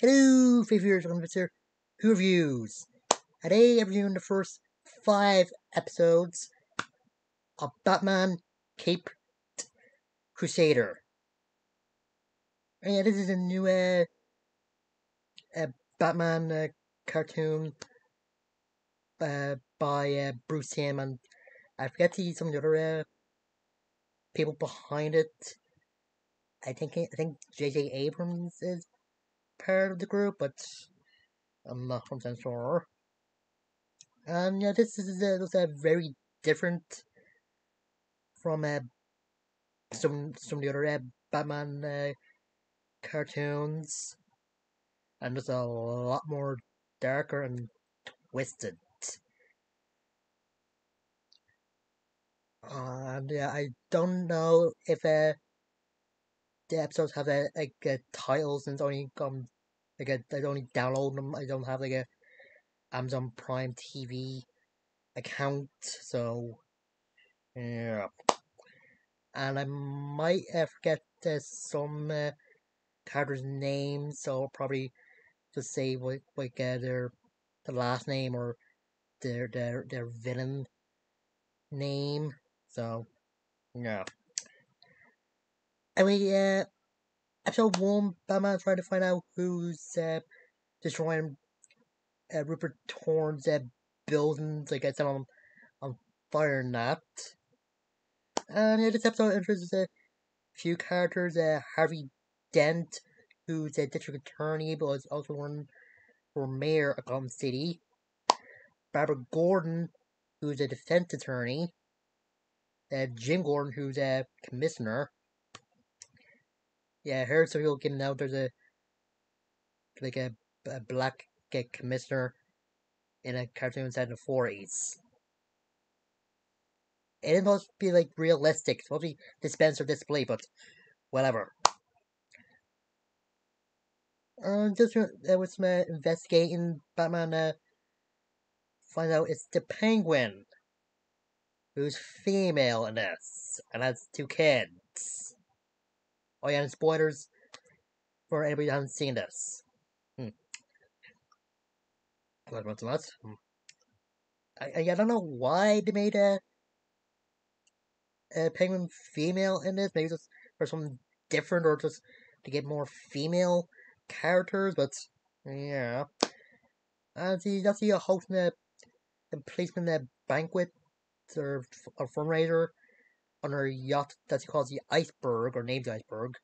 Hello, viewers of Mr. Who Reviews. Today I'm reviewing the first 5 episodes of Batman Cape Crusader. And yeah, this is a new Batman cartoon by Bruce Timm, and I forget to some of the other people behind it. I think J.J. Abrams is part of the group, but I'm not 100% sure. And yeah, this is very different from some of the other Batman cartoons, and just a lot more darker and twisted. And yeah, I don't know if the episodes have titles, and it's only I only download them. I don't have like a Amazon Prime TV account, so yeah. And I might forget some characters' names, so I'll probably just say their the last name or their villain name. So yeah. Anyway, episode 1, Batman trying to find out who's destroying Rupert Thorne's buildings. Like I said on fire and that. And yeah, this episode introduces a few characters. Harvey Dent, who's a district attorney, but is also running for mayor of Gotham City. Barbara Gordon, who's a defense attorney. Jim Gordon, who's a commissioner. Yeah, I heard some people getting out. There's a black commissioner in a cartoon set in the 40s. It didn't supposed to be like realistic. It's supposed to be dispense or display, but whatever. Just with some investigating, Batman finds out it's the Penguin who's female in this and has 2 kids. Oh yeah, and spoilers for anybody who hasn't seen this. What? I don't know why they made a Penguin female in this. Maybe just for something different, or just to get more female characters. But yeah, and that's the hosting a policeman banquet or a fundraiser on her yacht that she calls the Iceberg, or named the Iceberg.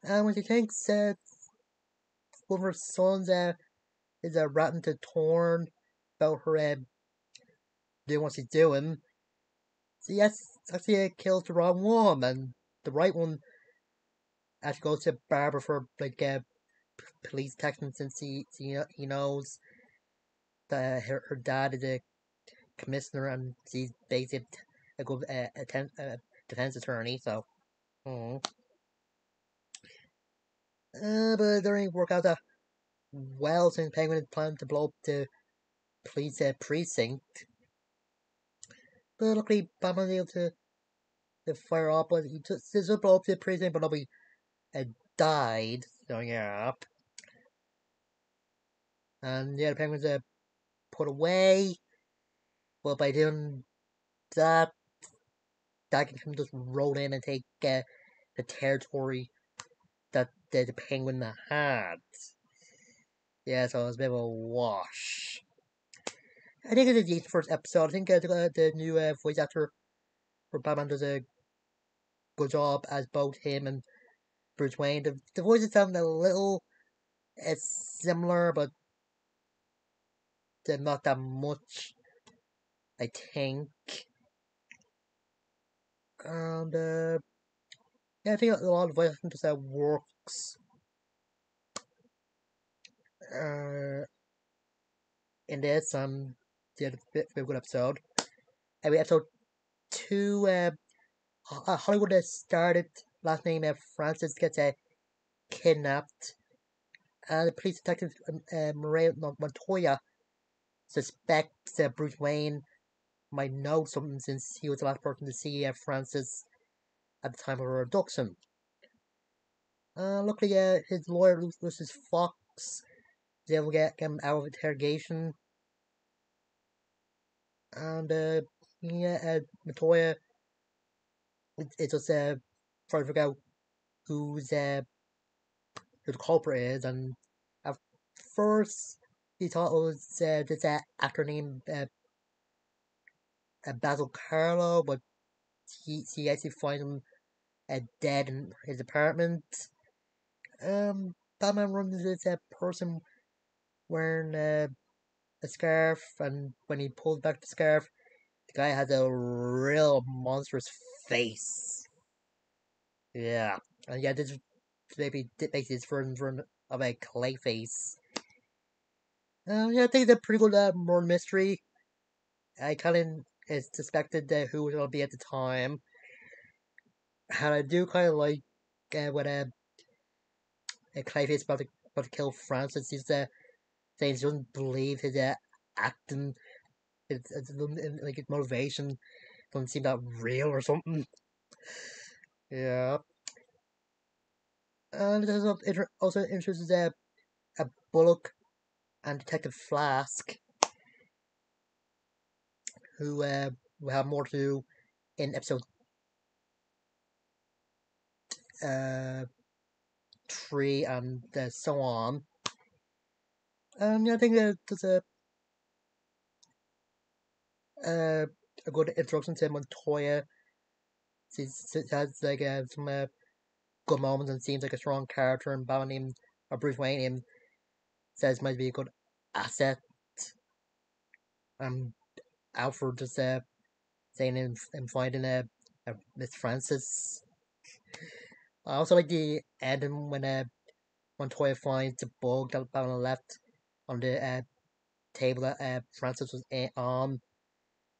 And when she thinks one of her sons is ratting to Torn about her doing what she's doing, so yes, actually kills the wrong one, and the right one actually goes to Barbara for police protection, since he knows that her dad is a commissioner and she's basically a good defense attorney. So, but it didn't work out that well, since Penguin had planned to blow up the police precinct. But luckily, Batman was able to fire up, but he just blow up the precinct, but nobody died. So yeah, and yeah, the Penguin's put away. But by doing that, that can just roll in and take the territory that the Penguin had. Yeah, so it was a bit of a wash. I think it's a decent first episode. I think the new voice actor for Batman does a good job as both him and Bruce Wayne. The voices sound a little similar, but they're not that much, I think. And yeah, I think a lot of voice acting just works in this. Yeah, it's a good episode. Anyway, episode 2, Hollywood has started. Last name Francis gets kidnapped. The police detective Maria Montoya suspects Bruce Wayne might know something, since he was the last person to see Francis at the time of her abduction. Luckily, his lawyer, Lucius Fox, was able to get him out of interrogation. And, yeah, Matoya, it just, trying to figure out who's, who the culprit is. And at first, he thought it was this actor named Basil Carlo, but he actually finds him dead in his apartment. Batman runs into this person wearing a scarf, and when he pulls back the scarf, the guy has a real monstrous face. Yeah, and yeah, this maybe makes his version of a clay face. Yeah, I think it's a pretty good murder mystery. I kind of suspected who was going to be at the time, and I do kind of like when Clayface about to kill Francis. He's saying he doesn't believe his acting, like his motivation doesn't seem that real or something. Yeah, and it also introduces a Bullock and Detective Flask, who will have more to do in episode uh 3 and so on. Yeah, I think there's uh, a good introduction to Montoya. She has like some good moments and seems like a strong character. And Batman him or Bruce Wayne him says might be a good asset. And Alfred just saying him finding Miss Francis. I also like the ending when Montoya finds the bug that Batman left on the table that Francis was on.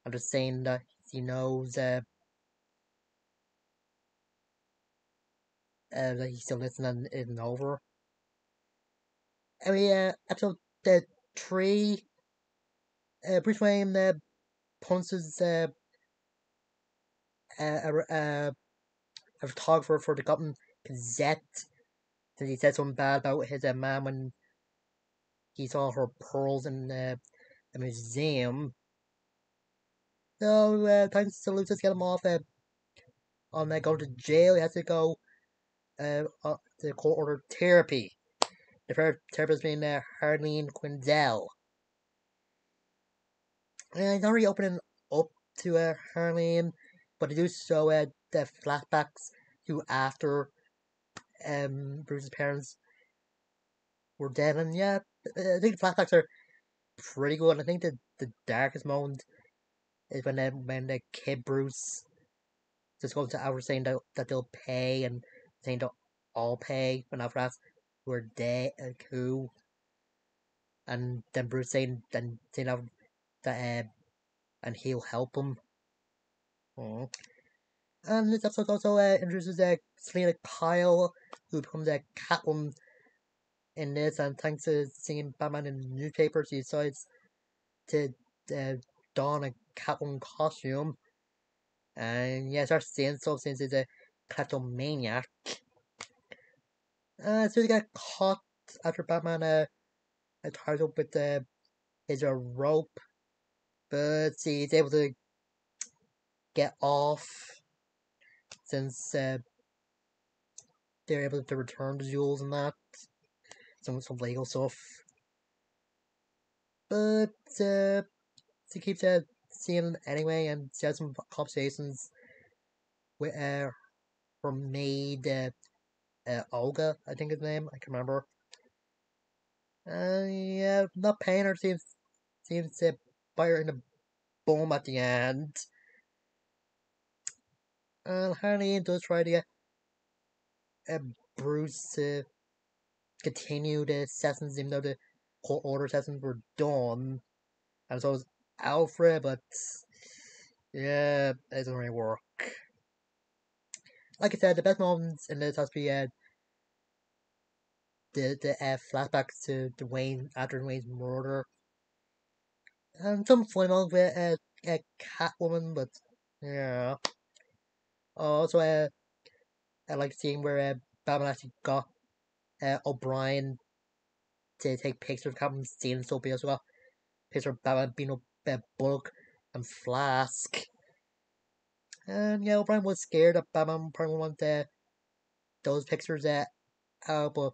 I'm just saying that he knows that he's still listening and it isn't over. I mean, episode 3, Bruce Wayne punches a photographer for the Gotham Gazette since he said something bad about his mom when he saw her pearls in a museum. So, thanks to Lucius, get him off on going to jail. He has to go to court order therapy. The first therapist being Harleen Quinzel. And he's not really opening up to Harleen, but they do show the flashbacks to after Bruce's parents were dead. And yeah, I think the flashbacks are pretty good. And I think the darkest moment is when the kid Bruce just goes to Alfred saying that they'll pay and saying they'll all pay when Alfred asks we're dead who, and then Bruce saying that and he'll help him. Oh. And this episode also introduces Selena Kyle, who becomes a Catwoman in this, and thanks to seeing Batman in the newspaper, she decides to uh, don a Catwoman costume. And yeah, starts saying so since he's a kleptomaniac. So he got caught after Batman ties up with his rope, but he's able to get off since they're able to return the jewels and that. Some legal stuff. But she keeps seeing him anyway, and she has some conversations with her maid, Olga, I think his name, I can remember. Yeah, not paying her seems to bite her in the bum at the end. And Harley does try to get uh, Bruce to continue the sessions, even though the court order sessions were done. And so was Alfred, but yeah, it doesn't really work. Like I said, the best moments in this has to be the flashbacks to Dwayne after Dwayne's murder, and some fun moments with Catwoman, but yeah. Also, I like seeing where Batman actually got O'Brien to take pictures of Captain Steel and Sophie as well. Picture of Batman being up Bullock and Flask. And yeah, O'Brien was scared that Batman probably want those pictures out, but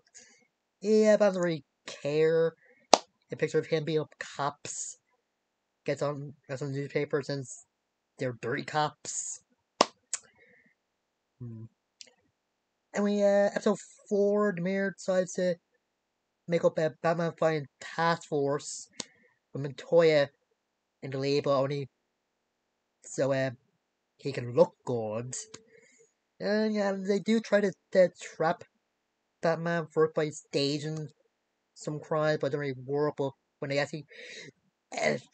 yeah, Batman doesn't really care. A picture of him being up cops gets on the newspaper since they're dirty cops. Hmm. Anyway, episode 4, the mayor decides to make up a Batman Flying Task Force with Montoya in the label only so he can look good. And yeah, they do try to trap Batman first by staging some crimes, but don't really work. But when they actually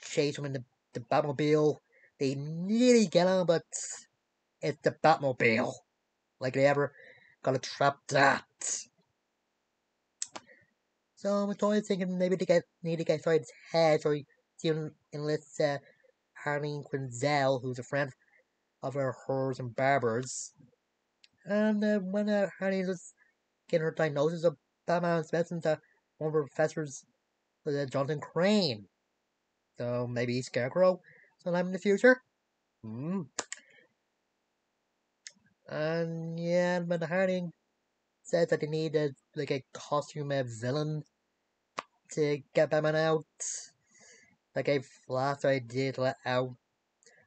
chase him in the Batmobile, they nearly get him, but it's the Batmobile. Like they ever gotta trap that. So Montoya's thinking maybe they need to get inside his head, so he enlists Harleen Quinzel, who's a friend of hers and Barbara's. And when Harleen was getting her diagnosis of Batman's medicine, one of her professors was Jonathan Crane. So maybe Scarecrow sometime in the future. Hmm. And yeah, when Harleen says that they need like a costume villain to get Batman out, like a last idea to let out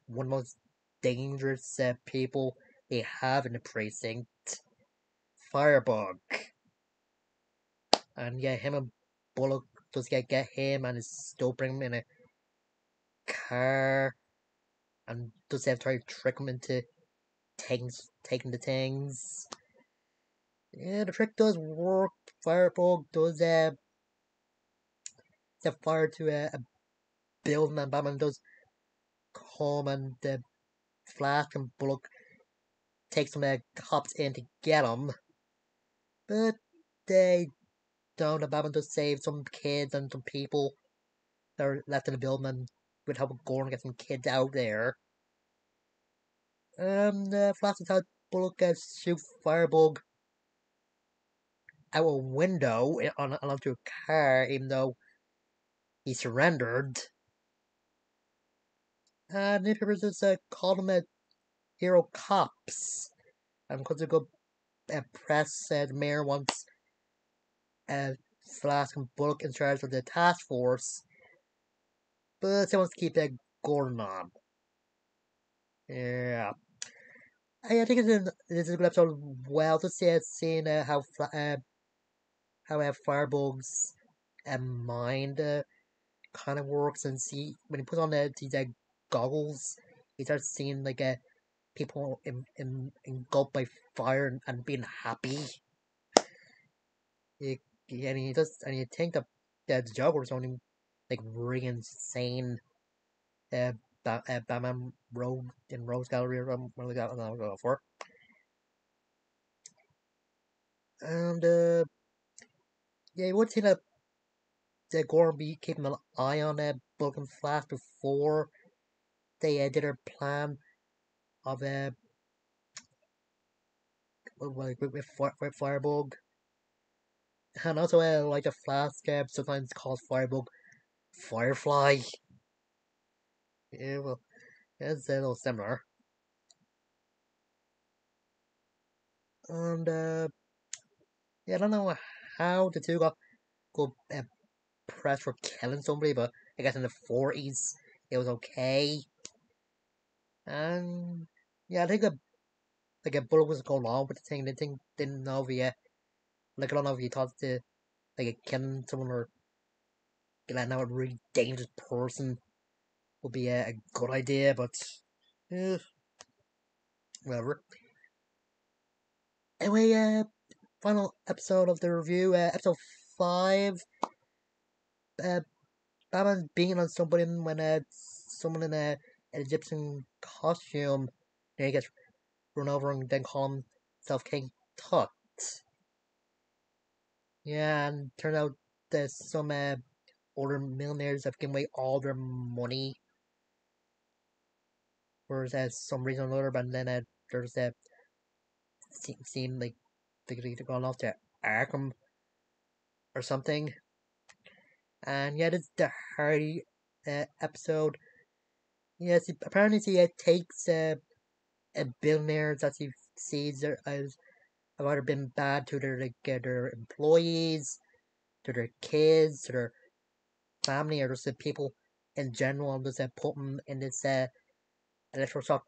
one of the most dangerous people they have in the precinct, Firebug. And yeah, him and Bullock just get him and still bring him in a car and just have to try to trick him into taking the things. Yeah, the trick does work. Firebug does set fire to a building and Batman does come and the Flash and Bullock take some cops in to get him. But they don't. And Batman does save some kids and some people that are left in the building and with help of Gordon get some kids out there. Flash is how Bullock shoot Firebug out a window onto a car, even though he surrendered. Newspapers just called him a hero cops. And because they go press, the mayor wants Flash and Bullock in charge of the task force, but he wants to keep Gordon on. Yeah. I think this is a good episode. Well, to see seeing how Firebug's mind kind of works, and see when he puts on these goggles, he starts seeing like people engulfed by fire and being happy. He, and he does, and you think that the Joker's only like really insane. Uh, Batman Rogue in Rose Gallery or what was that I was going for. And yeah, you would see that Gordon be keeping an eye on Bulk Flash before they did their plan of with Firebug. And also like the Flash sometimes calls Firebug Firefly. Yeah, well, it's a little similar. And yeah, I don't know how the two got pressed for killing somebody, but I guess in the 40s it was okay. And yeah, I think a bullet was going on with the thing. The thing didn't know if he like I don't know if he thought to like killing someone or letting out a really dangerous person would be a good idea, but eh, whatever. Anyway, final episode of the review, episode 5. Uh, Batman being on somebody when someone in an Egyptian costume, then he gets run over and then call himself King Tut. Yeah, and turned out that some older millionaires have given away all their money for some reason or another, but then there's seem like they're going off to Arkham or something. And yeah, this is the Hardy episode. Yes, apparently he takes a billionaire that he sees as have either been bad to their employees, to their kids, to their family, or just the people in general, and just put them in this electroshock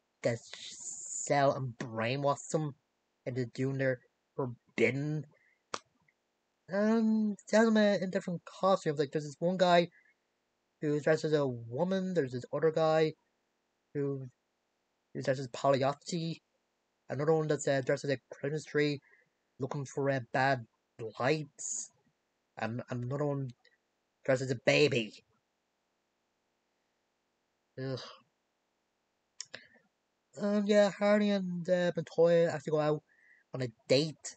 cell and brainwash them into doing their forbidden. And they have them in different costumes. Like there's this one guy who's dressed as a woman. There's this other guy who who's dressed as Pagliacci. Another one that's dressed as a Christmas tree, looking for bad lights. And another one dressed as a baby. Ugh. And yeah, Hardy and Montoya actually go out on a date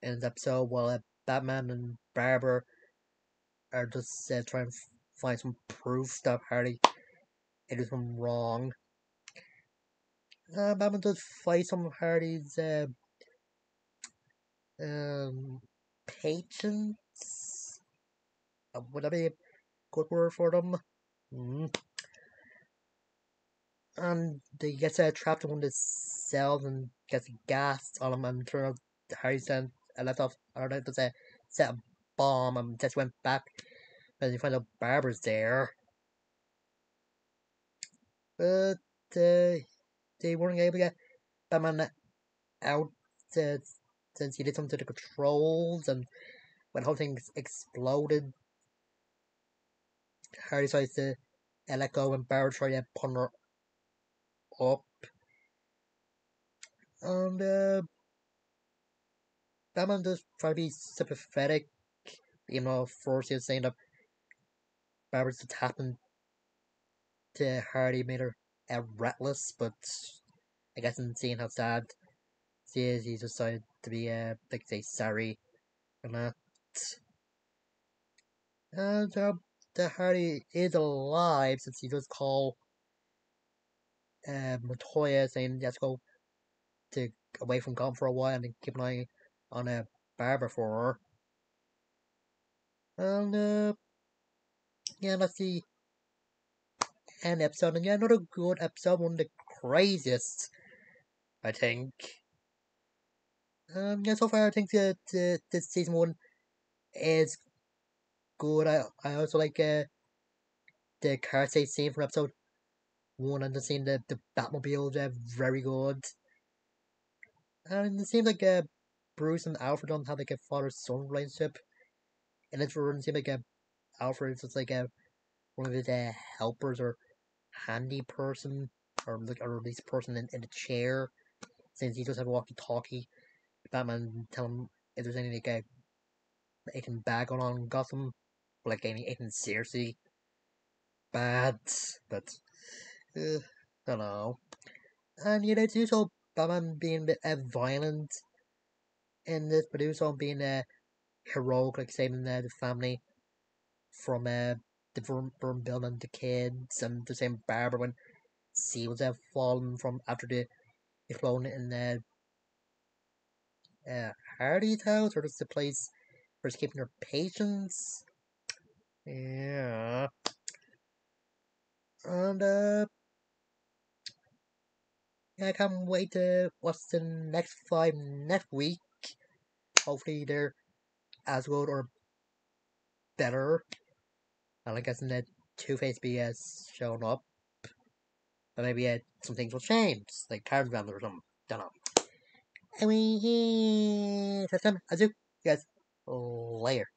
in the episode while Batman and Barbara are just trying to find some proof that Hardy did something wrong. Batman does fight some of Hardy's um, patients. Would that be a good word for them? Mm. And he gets trapped in one of the cells and gets gas on him, and turns out Harry sent a let off, or let us set a bomb, and just went back. And you find out Barbara's there. But they weren't able to get Batman out uh, since he did something to the controls, and when the whole thing exploded, Harry decides to let go, and Barbara tried to pull her up. And Batman does try to be sympathetic, even though first he was saying that Barbara's just happened to Hardy made her reckless, but I guess in seeing how sad she is, he decided to be, like, say, sorry and that. And the Hardy is alive since he does call Montoya saying he has to go to away from Gotham for a while and keep an eye on a Barbara for her. And yeah, that's the end episode. And yeah, another good episode, one of the craziest, I think. Yeah, so far I think that this season one is good. I also like the car chase scene from episode one, and the scene the Batmobile very good. And it seems like Bruce and Alfred don't have like a father son relationship. And it doesn't seem like Alfred is just like one of his helpers or handy person, or like or at least person in the chair, since he does have a walkie talkie. Batman tell him if there's any like anything bad going on in Gotham, like anything seriously bad, but I don't know. And yeah, it's also Batman being a bit violent in this, but also being heroic, like saving the family from the burn building, the kids, and the same Barbara when she was fallen from after the explosion in Hardy's house, or just the place where she's keeping her patients. Yeah. And yeah, I can't wait to watch the next five next week. Hopefully they're as good or better. And I guess in that Two-Face BS showing up, but maybe some things will change, like card value or something. Don't know. Anyway, that's time. I'll do. You guys later.